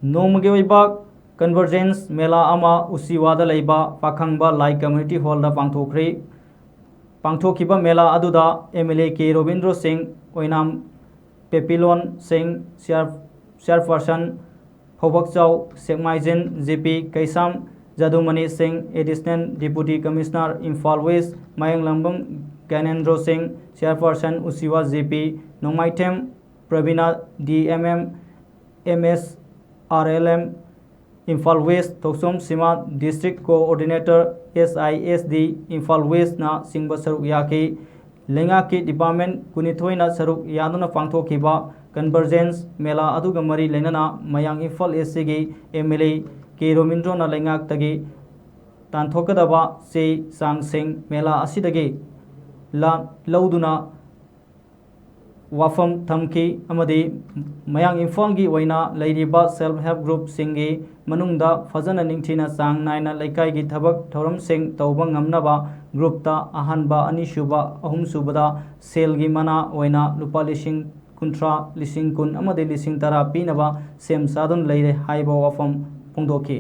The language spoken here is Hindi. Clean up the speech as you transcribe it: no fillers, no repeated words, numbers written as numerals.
नोमगे ओइबा कन्वर्जेंस मेला अमा उसीवादा लेबा पाखंबा लाई कम्युनिटी हॉल दा पांगथोखरी पांगथोखिबा मेला अदुदा एमएलए के Ravindra Singh Oinam Pepilon Singh chairperson Phoubakchao Sekmaijin GP Keisam Jadumani Singh additional deputy commissioner Imphal west Mayanglambam Gyanendra Singh chairperson Uchiwa GP Nongmaithem Pravina DMM MSRLM Imphal west Thoksom Seema district coordinator SISD Imphal west ना सिंह सरुक याकी लेंगा की डिपार्टमेंट कुनिथोइना सरुक यादुना पांगथोखिबा कन्वर्जेंस मेला अदुगा मरी लेनना मयांग इम्फाल एससी की एमएलए के रोमिंद्रोना लेंगाक्तगी तांथोकदबा से सांग मेला असिदगी लौदुना वाफम थमकी अमदी मयांग इम्फाल की ओइना लेरिबा सेल्फ हेल्प ग्रुप सिंगी मनुंगदा फजन निंगथिना सांग नायना लेकाई की थबक थौरम सिंग तौबा ngamnaba ग्रुपता अहनबा अनिसुबा अहुमसुबदा सेल की मना ओइना लुपा लिसिंग कुंट्रा लिसिंग कुन अमदी लिसिंग तरा पीनबा सेम सादुन लेरे हाइबा वाफम फोंदोखी।